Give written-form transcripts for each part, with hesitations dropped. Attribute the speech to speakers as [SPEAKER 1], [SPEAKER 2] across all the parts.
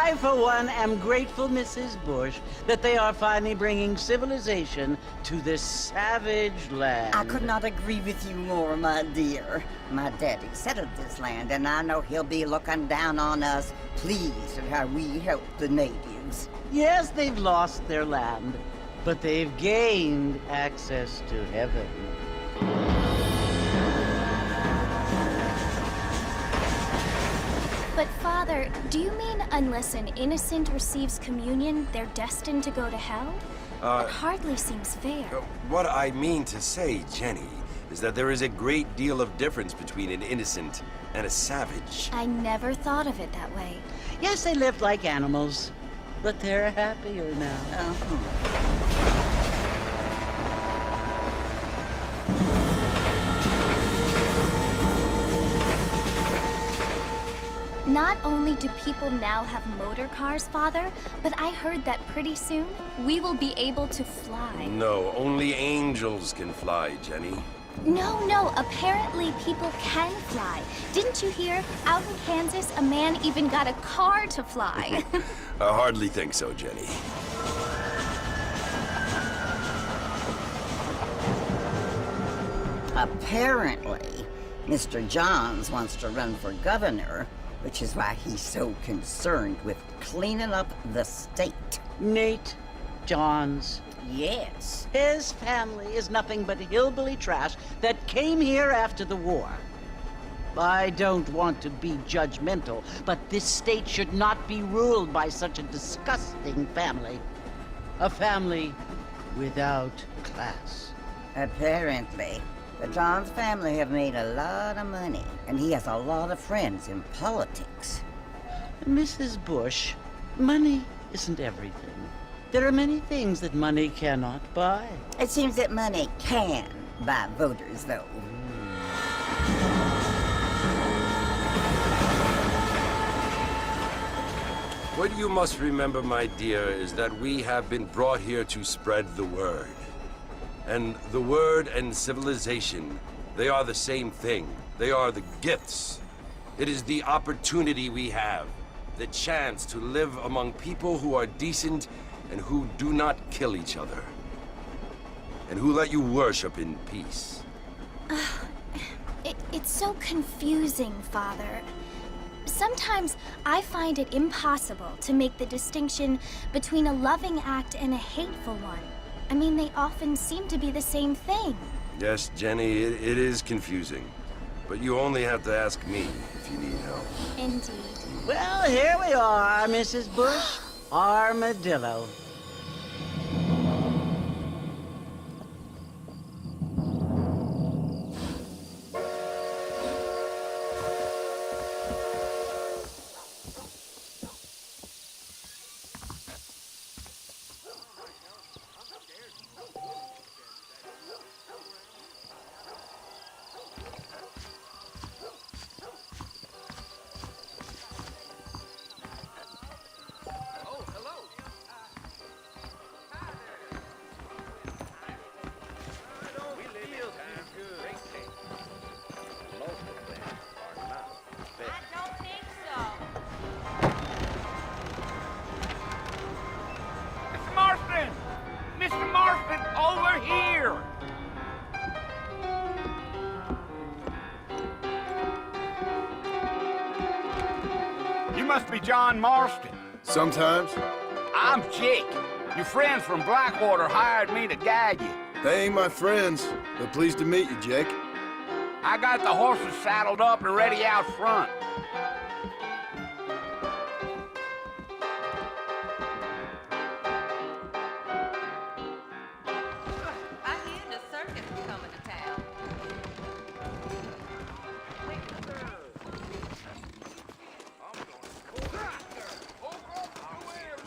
[SPEAKER 1] I, for one, am grateful, Mrs. Bush, that they are finally bringing civilization to this savage land.
[SPEAKER 2] I could not agree with you more, my dear. My daddy settled this land, and I know he'll be looking down on us, pleased at how we help the natives.
[SPEAKER 1] Yes, they've lost their land, but they've gained access to heaven.
[SPEAKER 3] But Father, do you mean unless an innocent receives communion, they're destined to go to hell? That hardly seems fair.
[SPEAKER 4] What I mean to say, Jenny, is that there is a great deal of difference between an innocent and a savage.
[SPEAKER 3] I never thought of it that way.
[SPEAKER 1] Yes, they lived like animals, but they're happier now.
[SPEAKER 3] Not only do people now have motor cars, Father, but I heard that pretty soon we will be able to fly.
[SPEAKER 4] No, only angels can fly, Jenny.
[SPEAKER 3] No, apparently people can fly. Didn't you hear? Out in Kansas, a man even got a car to fly.
[SPEAKER 4] I hardly think so, Jenny.
[SPEAKER 2] Apparently, Mr. Johns wants to run for governor, which is why he's so concerned with cleaning up the state.
[SPEAKER 1] Nate Johns.
[SPEAKER 2] Yes.
[SPEAKER 1] His family is nothing but hillbilly trash that came here after the war. I don't want to be judgmental, but this state should not be ruled by such a disgusting family. A family without class.
[SPEAKER 2] Apparently. The Johns family have made a lot of money, and he has a lot of friends in politics.
[SPEAKER 1] Mrs. Bush, money isn't everything. There are many things that money cannot buy.
[SPEAKER 2] It seems that money can buy voters, though.
[SPEAKER 4] What you must remember, my dear, is that we have been brought here to spread the word. And the word and civilization, they are the same thing. They are the gifts. It is the opportunity we have, the chance to live among people who are decent and who do not kill each other, and who let you worship in peace.
[SPEAKER 3] It's so confusing, Father. Sometimes I find it impossible to make the distinction between a loving act and a hateful one. I mean, they often seem to be the same thing.
[SPEAKER 4] Yes, Jenny, it is confusing. But you only have to ask me if you need help.
[SPEAKER 3] Indeed.
[SPEAKER 1] Well, here we are, Mrs. Bush. Armadillo.
[SPEAKER 5] Mr. Marston, over here! You must be John Marston.
[SPEAKER 6] Sometimes.
[SPEAKER 5] I'm Jake. Your friends from Blackwater hired me to guide you.
[SPEAKER 6] They ain't my friends, but pleased to meet you, Jake.
[SPEAKER 5] I got the horses saddled up and ready out front.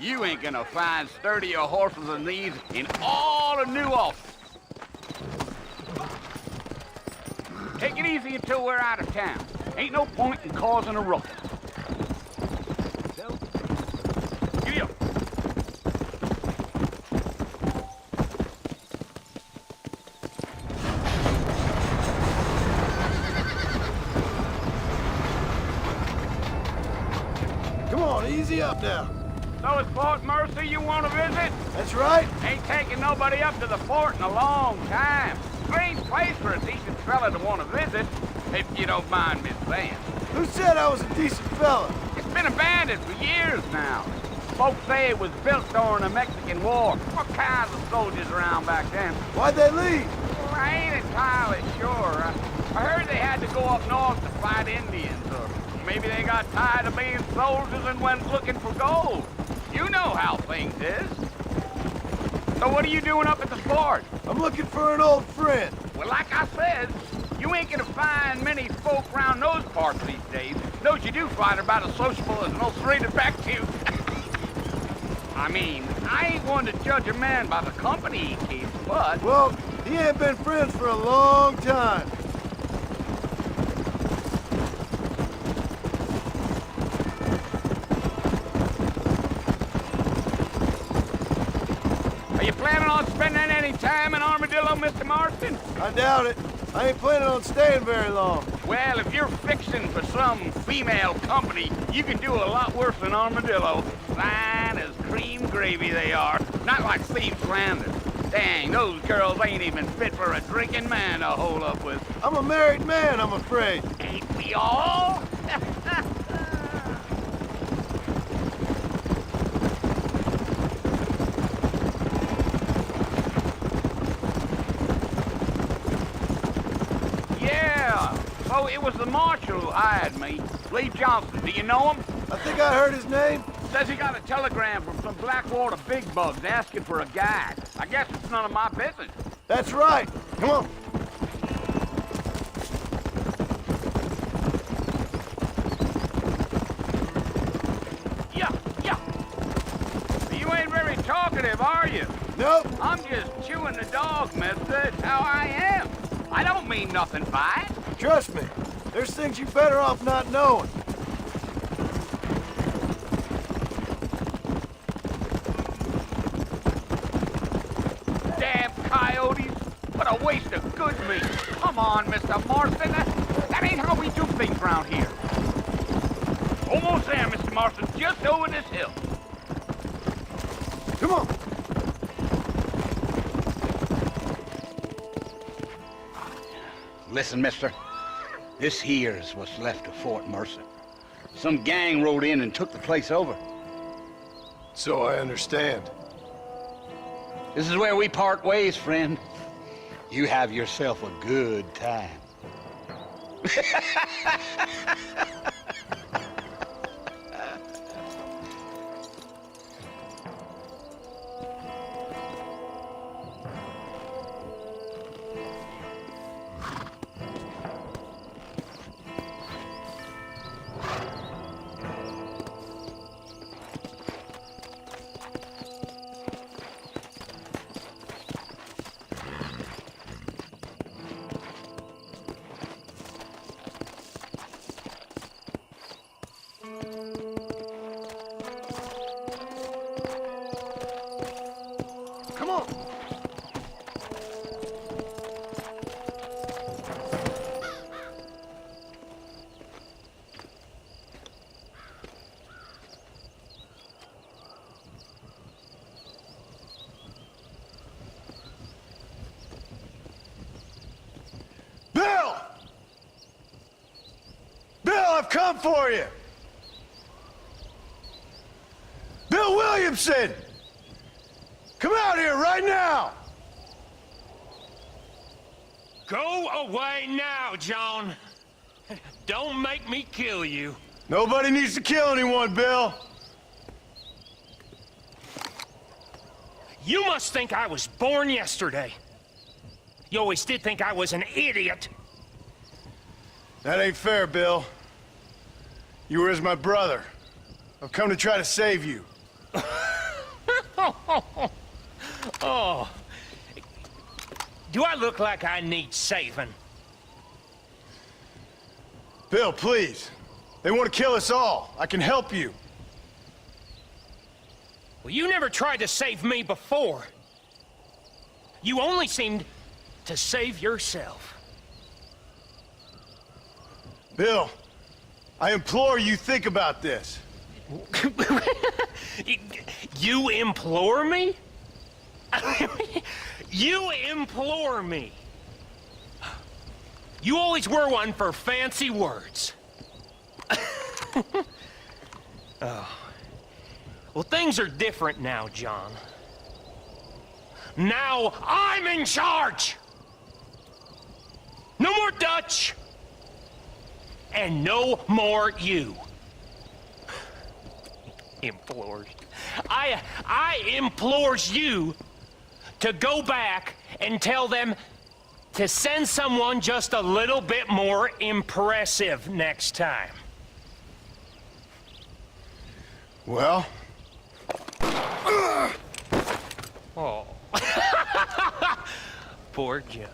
[SPEAKER 5] You ain't gonna find sturdier horses than these in all of New Ulster. Take it easy until we're out of town. Ain't no point in causing a ruckus. Giddy up.
[SPEAKER 6] Come on, easy up now.
[SPEAKER 5] So it's Fort Mercy you want to visit?
[SPEAKER 6] That's right.
[SPEAKER 5] Ain't taking nobody up to the fort in a long time. Strange place for a decent fella to want to visit, if you don't mind me saying.
[SPEAKER 6] Who said I was a decent fella?
[SPEAKER 5] It's been abandoned for years now. Folks say it was built during the Mexican War. What kinds of soldiers around back then?
[SPEAKER 6] Why'd they leave?
[SPEAKER 5] Well, I ain't entirely sure. I heard they had to go up north to fight Indians, or maybe they got tired of being soldiers and went looking for gold. You know how things is. So what are you doing up at the fort?
[SPEAKER 6] I'm looking for an old friend.
[SPEAKER 5] Well, like I said, you ain't gonna find many folk around those parts these days. Those you do find are about as sociable as no straight back to you. I mean, I ain't one to judge a man by the company he keeps, but...
[SPEAKER 6] Well, he ain't been friends for a long time.
[SPEAKER 5] Are you planning on spending any time in Armadillo, Mr. Marston?
[SPEAKER 6] I doubt it. I ain't planning on staying very long.
[SPEAKER 5] Well, if you're fixing for some female company, you can do a lot worse than Armadillo. Fine as cream gravy they are. Not like Thieves Landing. Dang, those girls ain't even fit for a drinking man to hole up with.
[SPEAKER 6] I'm a married man, I'm afraid.
[SPEAKER 5] Ain't we all? Yeah, so it was the marshal who hired me. Lee Johnson, do you know him?
[SPEAKER 6] I think I heard his name.
[SPEAKER 5] Says he got a telegram from some Blackwater big bugs asking for a guide. I guess it's none of my business.
[SPEAKER 6] That's right. Come on.
[SPEAKER 5] Yeah. You ain't very talkative, are you?
[SPEAKER 6] Nope.
[SPEAKER 5] I'm just chewing the dog, mister. It's how I am. I don't mean nothing by it.
[SPEAKER 6] Trust me. There's things you better off not knowing.
[SPEAKER 5] Damn coyotes. What a waste of good meat. Come on, Mr. Marston. That ain't how we do things around here. Almost there, Mr. Marston. Just over this hill.
[SPEAKER 6] Come on.
[SPEAKER 5] Listen, mister. This here's what's left of Fort Mercy. Some gang rode in and took the place over.
[SPEAKER 6] So I understand.
[SPEAKER 5] This is where we part ways, friend. You have yourself a good time.
[SPEAKER 6] Come on. Bill! Bill, I've come for you! Bill Williamson! Come out here right now!
[SPEAKER 7] Go away now, John. Don't make me kill you.
[SPEAKER 6] Nobody needs to kill anyone, Bill.
[SPEAKER 7] You must think I was born yesterday. You always did think I was an idiot.
[SPEAKER 6] That ain't fair, Bill. You were as my brother. I've come to try to save you.
[SPEAKER 7] Oh. Do I look like I need saving?
[SPEAKER 6] Bill, please. They want to kill us all. I can help you.
[SPEAKER 7] Well, you never tried to save me before. You only seemed to save yourself.
[SPEAKER 6] Bill, I implore you think about this.
[SPEAKER 7] You implore me? You implore me? You always were one for fancy words. Oh. Well, things are different now, John. Now I'm in charge! No more Dutch! And no more you. Implores. I implores you to go back and tell them to send someone just a little bit more impressive next time.
[SPEAKER 6] Well?
[SPEAKER 7] Oh. Poor John.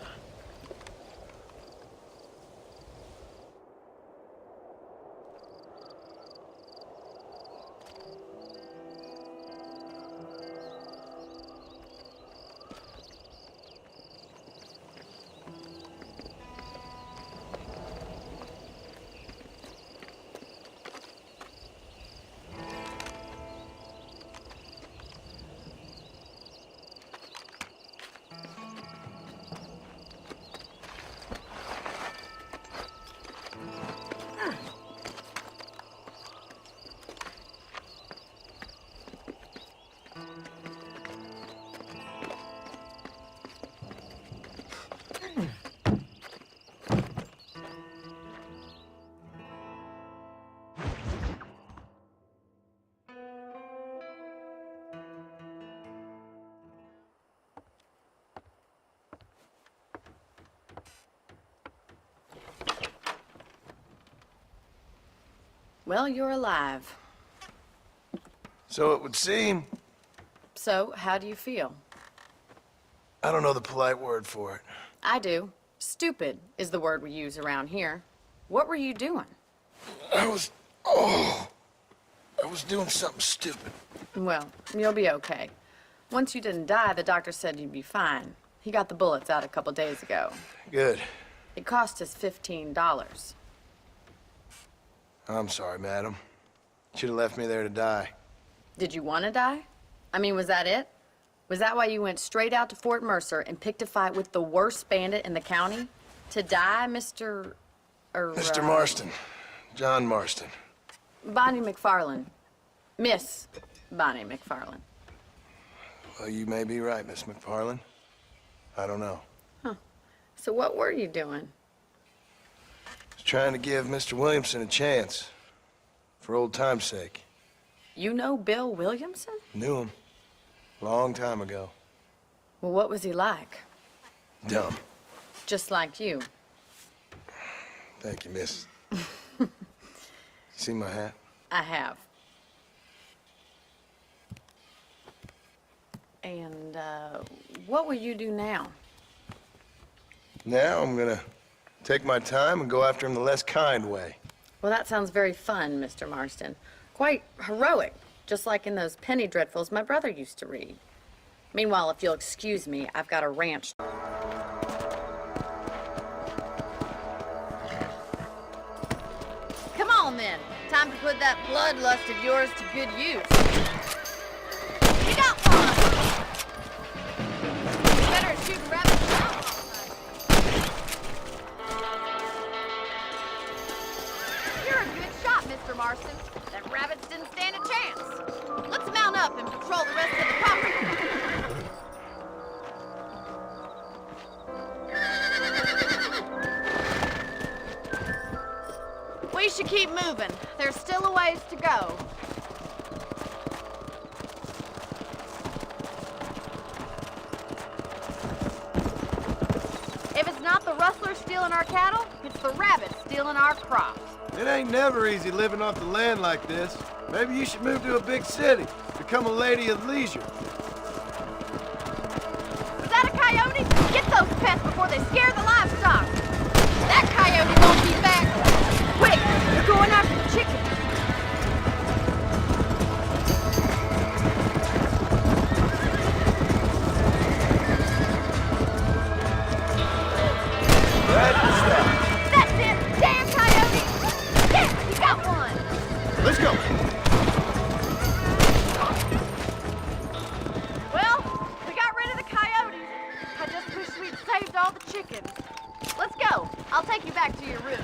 [SPEAKER 8] Well, you're alive.
[SPEAKER 6] So it would seem.
[SPEAKER 8] So, how do you feel?
[SPEAKER 6] I don't know the polite word for it.
[SPEAKER 8] I do. Stupid is the word we use around here. What were you doing?
[SPEAKER 6] I was doing something stupid.
[SPEAKER 8] Well, you'll be okay. Once you didn't die, the doctor said you'd be fine. He got the bullets out a couple days ago.
[SPEAKER 6] Good.
[SPEAKER 8] It cost us $15.
[SPEAKER 6] I'm sorry, madam. Should have left me there to die.
[SPEAKER 8] Did you want to die? I mean, was that it? Was that why you went straight out to Fort Mercer and picked a fight with the worst bandit in the county? To die, Mr.
[SPEAKER 6] Mr. Marston. John Marston.
[SPEAKER 8] Bonnie McFarlane. Miss Bonnie McFarlane.
[SPEAKER 6] Well, you may be right, Miss McFarlane. I don't know.
[SPEAKER 8] Huh. So what were you doing?
[SPEAKER 6] I was trying to give Mr. Williamson a chance. For old time's sake.
[SPEAKER 8] You know Bill Williamson?
[SPEAKER 6] Knew him. Long time ago.
[SPEAKER 8] Well, what was he like?
[SPEAKER 6] Dumb.
[SPEAKER 8] Just like you.
[SPEAKER 6] Thank you, miss. You see my hat?
[SPEAKER 8] I have. And, what will you do now?
[SPEAKER 6] Now I'm gonna take my time and go after him the less kind way.
[SPEAKER 8] Well, that sounds very fun, Mr. Marston. Quite heroic, just like in those penny dreadfuls my brother used to read. Meanwhile, if you'll excuse me, I've got a ranch. Come on, then. Time to put that bloodlust of yours to good use. You got one! You better shoot a rabbit now. You're a good shot, Mr. Marston. That rabbits didn't stand a chance. Let's mount up and patrol the rest of the property. We should keep moving. There's still a ways to go. If it's not the rustlers stealing our cattle, it's the rabbits stealing our crops.
[SPEAKER 6] It ain't never easy living off the land like this. Maybe you should move to a big city. Become a lady of leisure.
[SPEAKER 8] Is that a coyote? Get those pests before they scare the livestock. That coyote won't be back. Quick, we're going after the chickens. That's it! Damn coyote! Yeah, you got one!
[SPEAKER 6] Let's go!
[SPEAKER 8] take you back to your room.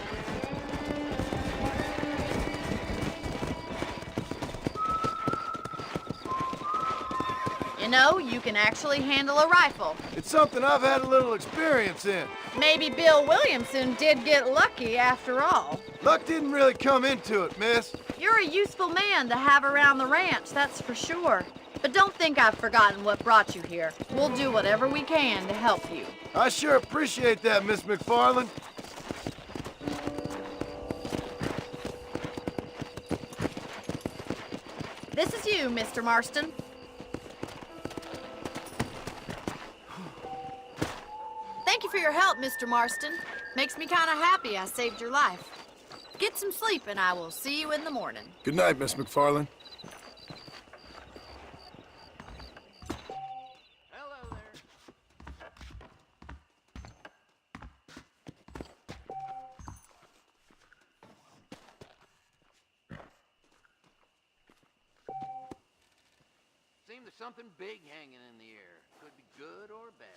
[SPEAKER 8] You know, you can actually handle a rifle.
[SPEAKER 6] It's something I've had a little experience in.
[SPEAKER 8] Maybe Bill Williamson did get lucky after all.
[SPEAKER 6] Luck didn't really come into it, miss.
[SPEAKER 8] You're a useful man to have around the ranch, that's for sure. But don't think I've forgotten what brought you here. We'll do whatever we can to help you.
[SPEAKER 6] I sure appreciate that, Miss McFarland.
[SPEAKER 8] This is you, Mr. Marston. Thank you for your help, Mr. Marston. Makes me kind of happy I saved your life. Get some sleep and I will see you in the morning.
[SPEAKER 6] Good night, Miss McFarland.
[SPEAKER 5] Hello there. Seems there's something big hanging in the air. Could be good or bad.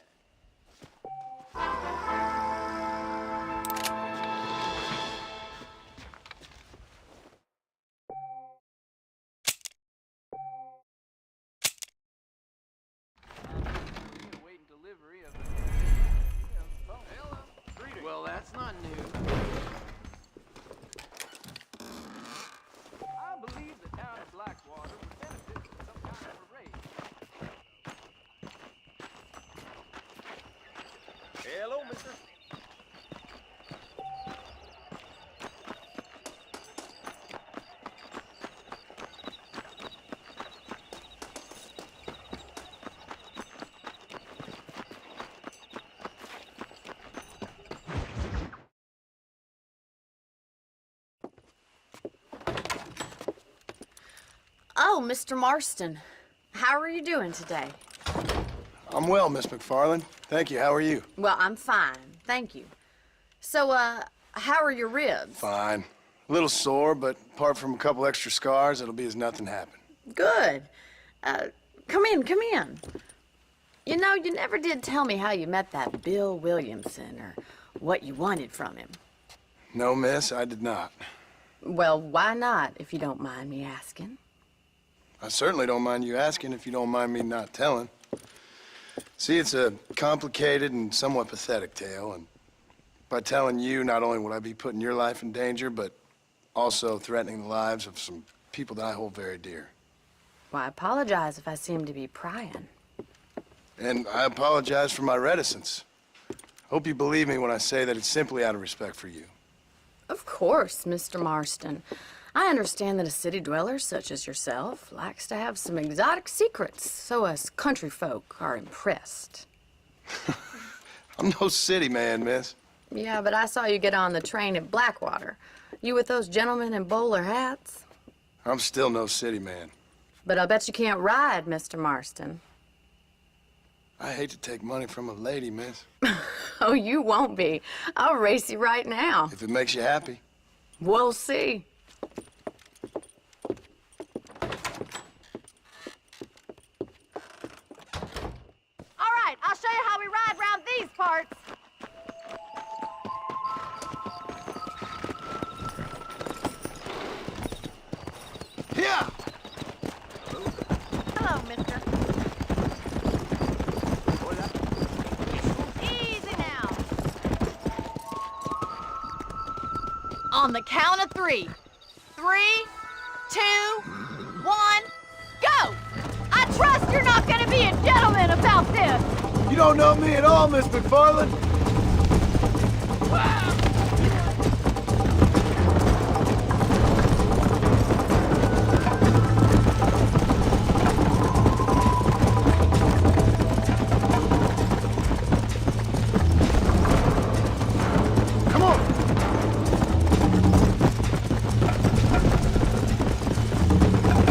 [SPEAKER 5] Awaiting delivery of the... Well, that's not new. I believe the town of Blackwater would benefit from some kind of a raise. Hello, mister.
[SPEAKER 8] Oh, Mr. Marston. How are you doing today?
[SPEAKER 6] I'm well, Miss McFarland. Thank you. How are you?
[SPEAKER 8] Well, I'm fine. Thank you. So, how are your ribs?
[SPEAKER 6] Fine. A little sore, but apart from a couple extra scars, it'll be as nothing happened.
[SPEAKER 8] Good. Come in, come in. You know, you never did tell me how you met that Bill Williamson or what you wanted from him.
[SPEAKER 6] No, miss, I did not.
[SPEAKER 8] Well, why not, if you don't mind me asking?
[SPEAKER 6] I certainly don't mind you asking if you don't mind me not telling. See, it's a complicated and somewhat pathetic tale, and by telling you, not only would I be putting your life in danger, but also threatening the lives of some people that I hold very dear.
[SPEAKER 8] Well, I apologize if I seem to be prying.
[SPEAKER 6] And I apologize for my reticence. Hope you believe me when I say that it's simply out of respect for you.
[SPEAKER 8] Of course, Mr. Marston. I understand that a city dweller such as yourself likes to have some exotic secrets, so us country folk are impressed.
[SPEAKER 6] I'm no city man, miss.
[SPEAKER 8] Yeah, but I saw you get on the train at Blackwater. You with those gentlemen in bowler hats?
[SPEAKER 6] I'm still no city man.
[SPEAKER 8] But I'll bet you can't ride, Mr. Marston.
[SPEAKER 6] I hate to take money from a lady, miss.
[SPEAKER 8] Oh, you won't be. I'll race you right now.
[SPEAKER 6] If it makes you happy.
[SPEAKER 8] We'll see. All right, I'll show you how we ride round these parts.
[SPEAKER 6] Yeah!
[SPEAKER 8] Hello, mister. Easy now. On the count of 3. 3, 2, 1, go! I trust you're not gonna be a gentleman about this.
[SPEAKER 6] You don't know me at all, Miss McFarland. Come on.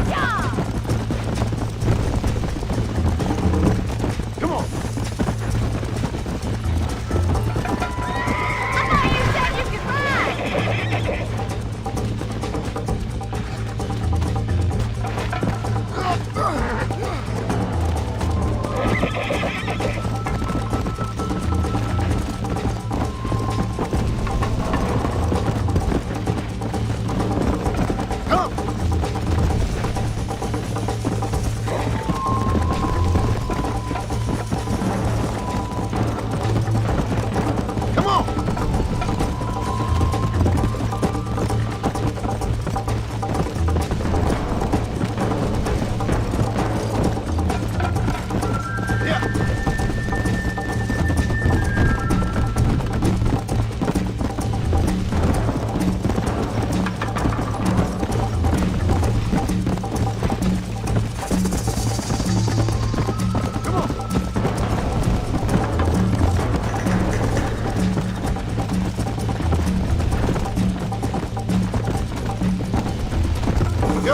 [SPEAKER 8] Yeah!
[SPEAKER 6] Come on.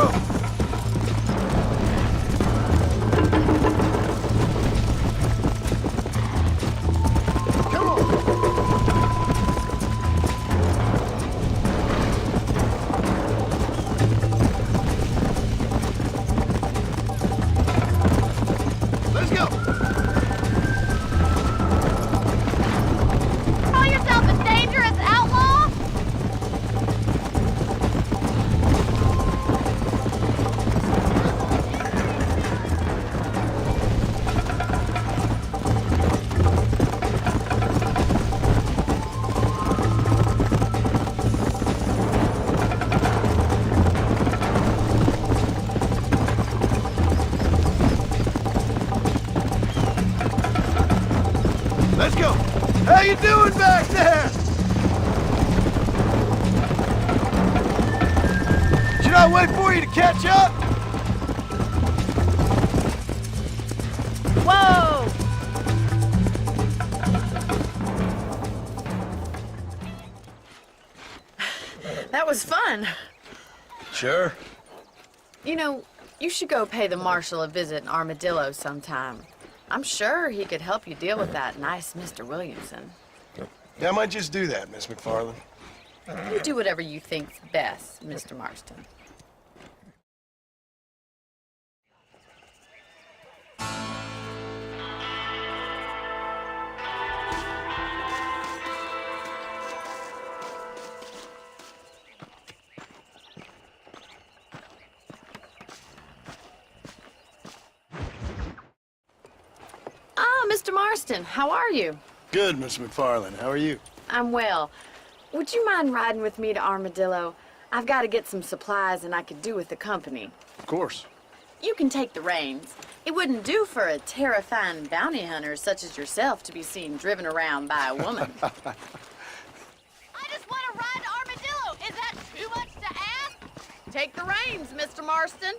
[SPEAKER 6] go. Come on. Let's go.
[SPEAKER 8] Call yourself a dangerous outlaw?
[SPEAKER 6] Let's go. How you doing back there? Should I wait for you to catch up?
[SPEAKER 8] Whoa!
[SPEAKER 9] That was fun.
[SPEAKER 6] Sure.
[SPEAKER 9] You know, you should go pay the marshal a visit in Armadillo sometime. I'm sure he could help you deal with that nice Mr. Williamson.
[SPEAKER 6] Yeah, I might just do that, Miss McFarland.
[SPEAKER 9] You do whatever you think's best, Mr. Marston. Ah, Mr. Marston, how are you?
[SPEAKER 6] Good, Miss McFarland. How are you?
[SPEAKER 9] I'm well. Would you mind riding with me to Armadillo? I've got to get some supplies and I could do with the company.
[SPEAKER 6] Of course.
[SPEAKER 9] You can take the reins. It wouldn't do for a terrifying bounty hunter such as yourself to be seen driven around by a woman.
[SPEAKER 8] I just want to ride to Armadillo. Is that too much to ask?
[SPEAKER 9] Take the reins, Mr. Marston.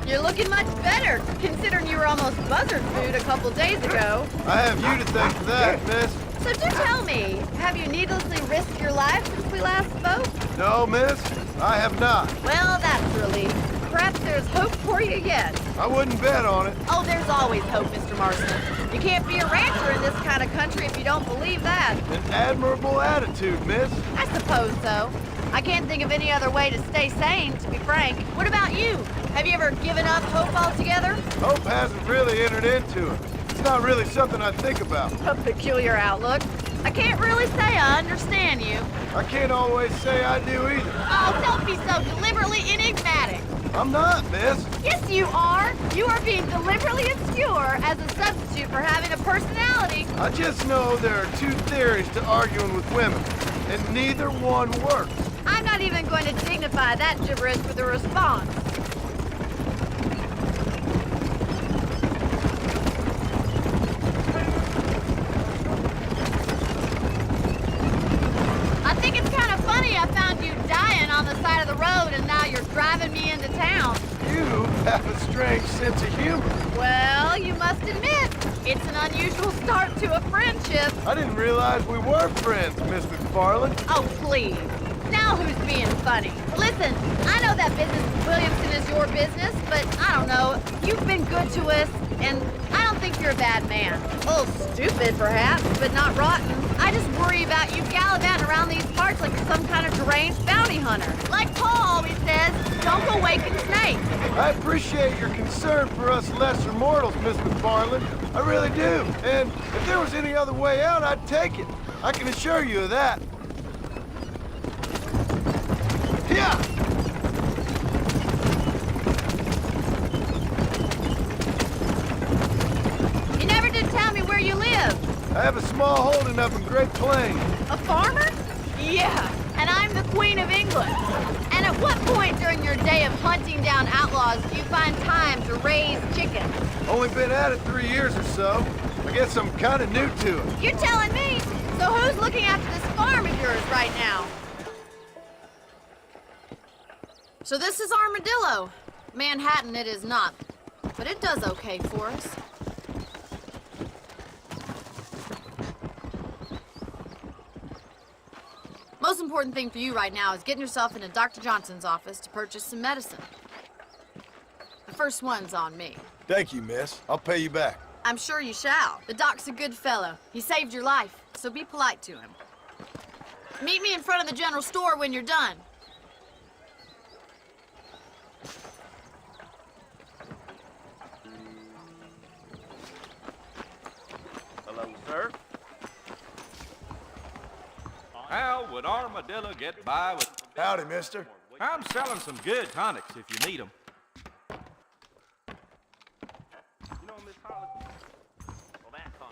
[SPEAKER 9] You're looking much better, considering you were almost buzzard food a couple days ago.
[SPEAKER 6] I have you to thank for that, miss.
[SPEAKER 9] So do tell me, have you needlessly risked your life since we last spoke?
[SPEAKER 6] No, miss, I have not.
[SPEAKER 9] Well, that's a relief. Perhaps there's hope for you yet.
[SPEAKER 6] I wouldn't bet on it.
[SPEAKER 9] Oh, there's always hope, Mr. Marston. You can't be a rancher in this kind of country if you don't believe that.
[SPEAKER 6] An admirable attitude, miss.
[SPEAKER 9] I suppose so. I can't think of any other way to stay sane, to be frank. What about you? Have you ever given up hope altogether?
[SPEAKER 6] Hope hasn't really entered into it. It's not really something I think about.
[SPEAKER 9] A peculiar outlook. I can't really say I understand you.
[SPEAKER 6] I can't always say I do either.
[SPEAKER 8] Oh, don't be so deliberately enigmatic.
[SPEAKER 6] I'm not, miss.
[SPEAKER 8] Yes, you are. You are being deliberately obscure as a substitute for having a personality.
[SPEAKER 6] I just know there are two theories to arguing with women, and neither one works.
[SPEAKER 8] I'm not even going to dignify that gibberish with a response. I think it's kind of funny I found you dying on the side of the road and now you're driving me into town.
[SPEAKER 6] You have a strange sense of humor.
[SPEAKER 8] Well, you must admit, it's an unusual start to a friendship.
[SPEAKER 6] I didn't realize we were friends, Miss McFarland.
[SPEAKER 8] Oh, please. Now who's being funny? Listen, I know that business with Williamson is your business, but I don't know. You've been good to us, and I don't think you're a bad man. A little stupid, perhaps, but not rotten. I just worry about you gallivanting around these parts like you're some kind of deranged bounty hunter. Like Paul always says, don't go waking snakes.
[SPEAKER 6] I appreciate your concern for us lesser mortals, Miss McFarland. I really do. And if there was any other way out, I'd take it. I can assure you of that. Yeah!
[SPEAKER 8] You never did tell me where you live.
[SPEAKER 6] I have a small holding up in Great Plains.
[SPEAKER 8] A farmer? Yeah, and I'm the Queen of England. And at what point during your day of hunting down outlaws do you find time to raise chickens?
[SPEAKER 6] Only been at it 3 years or so. I guess I'm kind of new to it.
[SPEAKER 8] You're telling me. So who's looking after this farm of yours right now?
[SPEAKER 9] So this is Armadillo. Manhattan it is not, but it does okay for us. Most important thing for you right now is getting yourself into Dr. Johnson's office to purchase some medicine. The first one's on me.
[SPEAKER 6] Thank you, miss. I'll pay you back.
[SPEAKER 9] I'm sure you shall. The doc's a good fellow. He saved your life, so be polite to him. Meet me in front of the general store when you're done.
[SPEAKER 10] Hello, sir. How would Armadillo get by with...
[SPEAKER 6] Howdy, mister.
[SPEAKER 10] I'm selling some good tonics if you need them. You know, Miss Hollis... Well, that's on.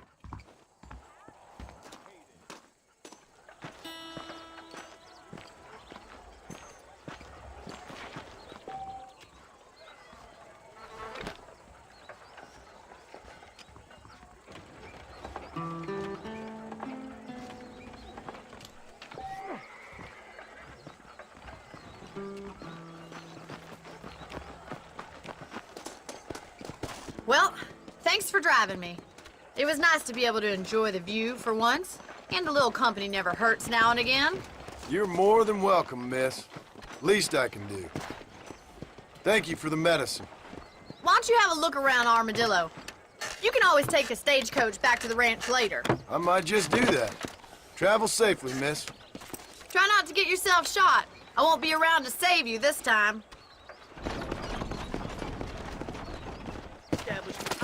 [SPEAKER 9] Well, thanks for driving me. It was nice to be able to enjoy the view for once, and a little company never hurts now and again.
[SPEAKER 6] You're more than welcome, miss. Least I can do. Thank you for the medicine.
[SPEAKER 9] Why don't you have a look around Armadillo? You can always take the stagecoach back to the ranch later.
[SPEAKER 6] I might just do that. Travel safely, miss.
[SPEAKER 9] Try not to get yourself shot. I won't be around to save you this time.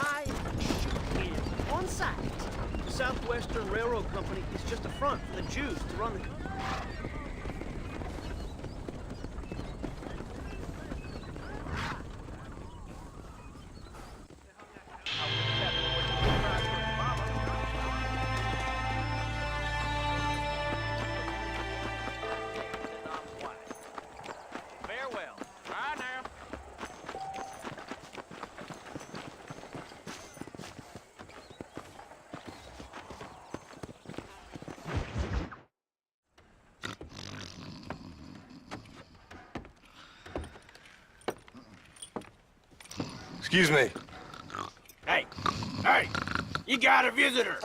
[SPEAKER 11] I shoot in on site. The Southwestern Railroad Company is just a front for the Jews to run the company.
[SPEAKER 5] Farewell. Bye now.
[SPEAKER 6] Excuse me.
[SPEAKER 11] Hey, you got a visitor.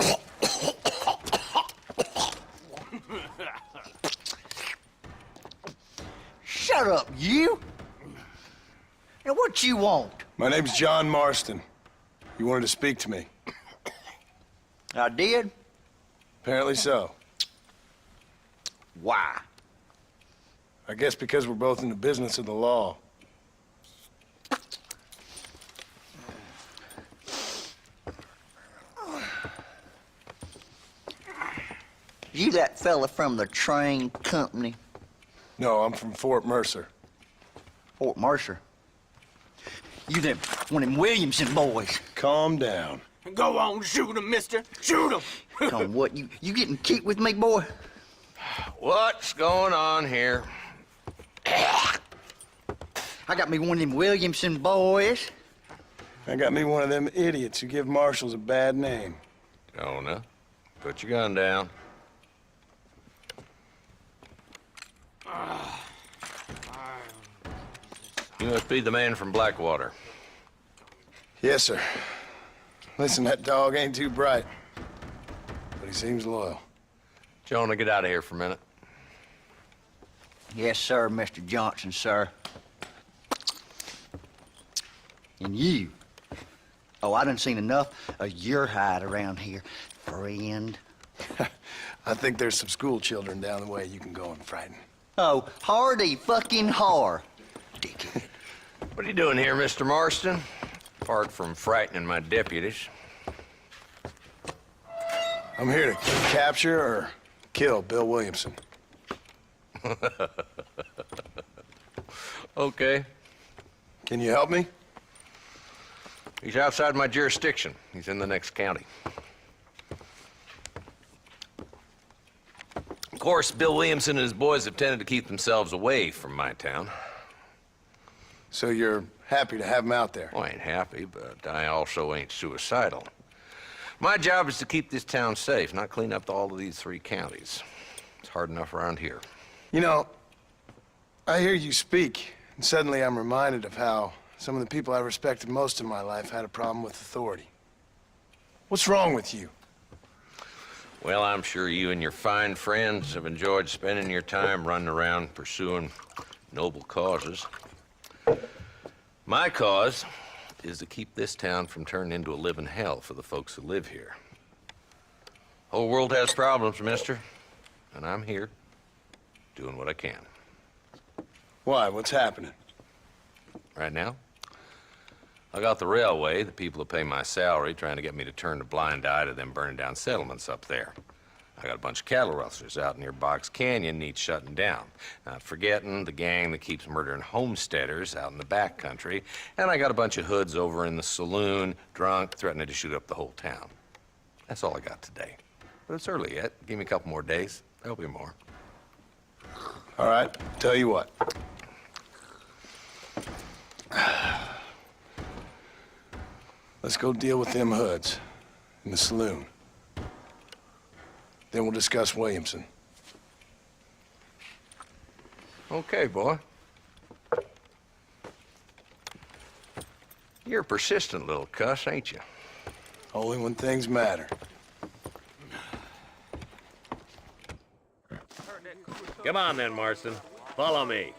[SPEAKER 12] Shut up, you! And what you want?
[SPEAKER 6] My name's John Marston. You wanted to speak to me.
[SPEAKER 12] I did?
[SPEAKER 6] Apparently so.
[SPEAKER 12] Why?
[SPEAKER 6] I guess because we're both in the business of the law.
[SPEAKER 12] You that fella from the train company?
[SPEAKER 6] No, I'm from Fort Mercer.
[SPEAKER 12] Fort Mercer? You them one of them Williamson boys.
[SPEAKER 6] Calm down.
[SPEAKER 11] Go on, shoot him, mister. Shoot him.
[SPEAKER 12] On what, you getting cute with me, boy?
[SPEAKER 5] What's going on here?
[SPEAKER 12] I got me one of them Williamson boys.
[SPEAKER 6] I got me one of them idiots who give marshals a bad name.
[SPEAKER 5] Jonah, put your gun down. You must be the man from Blackwater.
[SPEAKER 6] Yes, sir. Listen, that dog ain't too bright, but he seems loyal.
[SPEAKER 5] Jonah, get out of here for a minute.
[SPEAKER 12] Yes, sir, Mr. Johnson, sir. And you. Oh, I done seen enough of your hide around here, friend.
[SPEAKER 6] I think there's some school children down the way you can go and frighten.
[SPEAKER 12] Oh, hardy fucking har. Dickhead.
[SPEAKER 5] What are you doing here, Mr. Marston? Apart from frightening my deputies.
[SPEAKER 6] I'm here to capture or kill Bill Williamson.
[SPEAKER 5] Okay.
[SPEAKER 6] Can you help me?
[SPEAKER 5] He's outside my jurisdiction. He's in the next county. Of course, Bill Williamson and his boys have tended to keep themselves away from my town.
[SPEAKER 6] So you're happy to have him out there?
[SPEAKER 5] Well, I ain't happy, but I also ain't suicidal. My job is to keep this town safe, not clean up all of these 3 counties. It's hard enough around here.
[SPEAKER 6] You know, I hear you speak, and suddenly I'm reminded of how some of the people I respected most in my life had a problem with authority. What's wrong with you?
[SPEAKER 13] Well, I'm sure you and your fine friends have enjoyed spending your time running around pursuing noble causes. My cause is to keep this town from turning into a living hell for the folks who live here. Whole world has problems, mister, and I'm here doing what I can.
[SPEAKER 6] Why? What's happening?
[SPEAKER 13] Right now, I got the railway, the people who pay my salary, trying to get me to turn a blind eye to them burning down settlements up there. I got a bunch of cattle rustlers out near Box Canyon needs shutting down. Not forgetting the gang that keeps murdering homesteaders out in the back country. And I got a bunch of hoods over in the saloon, drunk, threatening to shoot up the whole town. That's all I got today. But it's early yet. Give me a couple more days. There'll be more.
[SPEAKER 6] All right, tell you what. Let's go deal with them hoods in the saloon. Then we'll discuss Williamson.
[SPEAKER 13] Okay, boy. You're a persistent little cuss, ain't you?
[SPEAKER 6] Only when things matter.
[SPEAKER 14] Come on then, Marston. Follow me.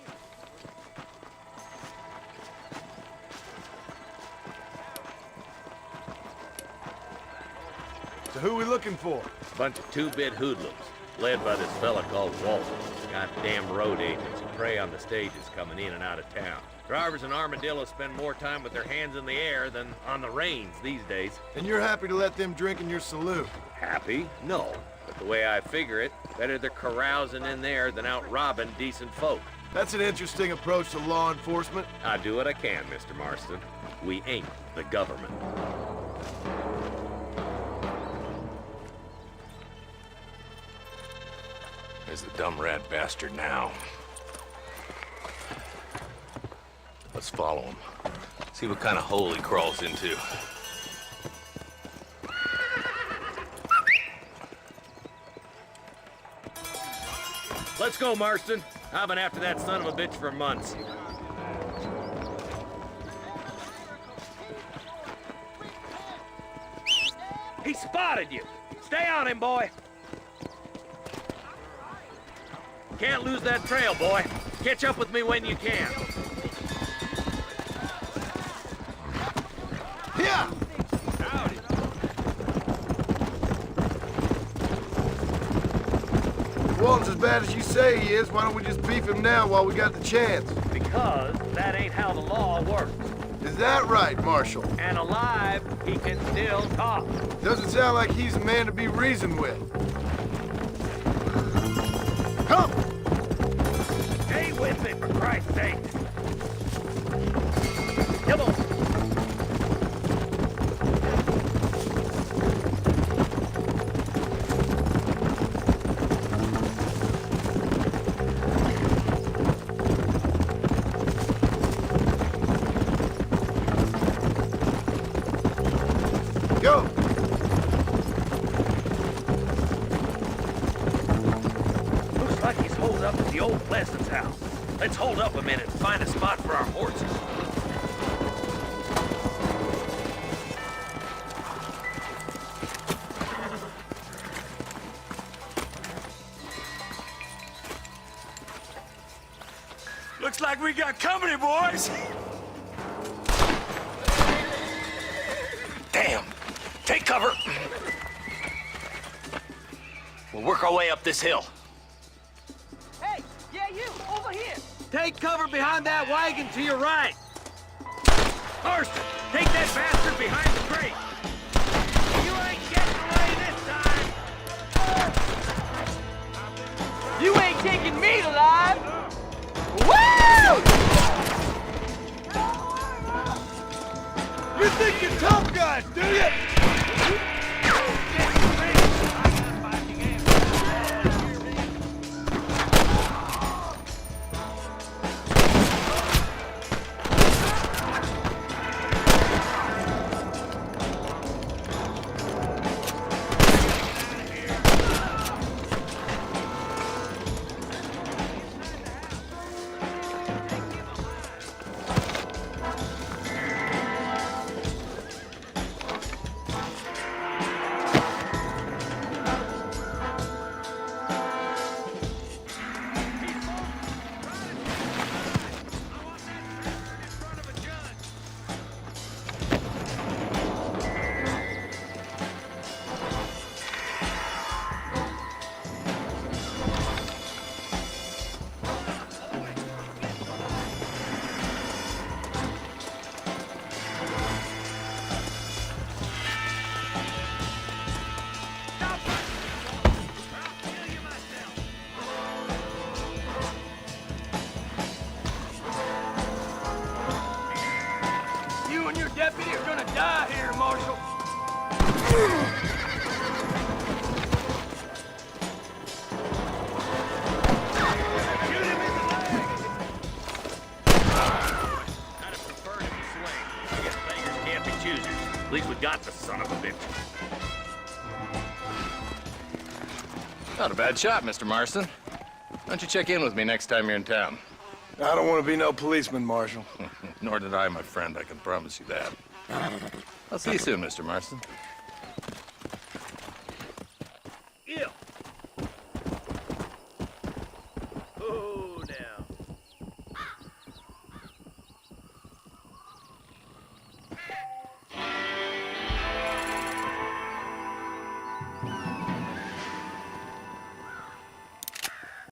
[SPEAKER 10] So who we looking for?
[SPEAKER 14] Bunch of two-bit hoodlums, led by this fella called Walter. Goddamn road agents who prey on the stages coming in and out of town. Drivers in Armadillo spend more time with their hands in the air than on the reins these days.
[SPEAKER 10] And you're happy to let them drink in your saloon?
[SPEAKER 14] Happy? No. But the way I figure it, better they're carousing in there than out robbing decent folk.
[SPEAKER 10] That's an interesting approach to law enforcement.
[SPEAKER 14] I do what I can, Mr. Marston. We ain't the government.
[SPEAKER 13] There's the dumb rat bastard now. Let's follow him. See what kind of hole he crawls into.
[SPEAKER 14] Let's go, Marston. I've been after that son of a bitch for months. He spotted you. Stay on him, boy. Can't lose that trail, boy. Catch up with me when you can.
[SPEAKER 10] Yeah!
[SPEAKER 14] Howdy.
[SPEAKER 10] If Walton's as bad as you say he is, why don't we just beef him now while we got the chance?
[SPEAKER 14] Because that ain't how the law works.
[SPEAKER 10] Is that right, Marshal?
[SPEAKER 14] And alive, he can still talk.
[SPEAKER 10] Doesn't sound like he's a man to be reasoned with. Come!
[SPEAKER 14] Stay with me, for Christ's sake. Come on.
[SPEAKER 10] Go!
[SPEAKER 14] Looks like he's holed up at the old Pleasant's house. Let's hold up a minute and find a spot for our horses.
[SPEAKER 7] Looks like we got company, boys.
[SPEAKER 13] Damn! Take cover! We'll work our way up this hill.
[SPEAKER 11] Hey, yeah, you, over here.
[SPEAKER 7] Take cover behind that wagon to your right.
[SPEAKER 14] Marston, take that bastard behind the crate.
[SPEAKER 7] You ain't getting away this time.
[SPEAKER 11] You ain't taking me alive. Woo!
[SPEAKER 10] You think you're tough guys, do you?
[SPEAKER 14] son of a bitch. Not a bad shot, Mr. Marston. Why don't you check in with me next time you're in town?
[SPEAKER 6] I don't want to be no policeman, Marshal.
[SPEAKER 14] Nor did I, my friend. I can promise you that. I'll see you soon, Mr. Marston.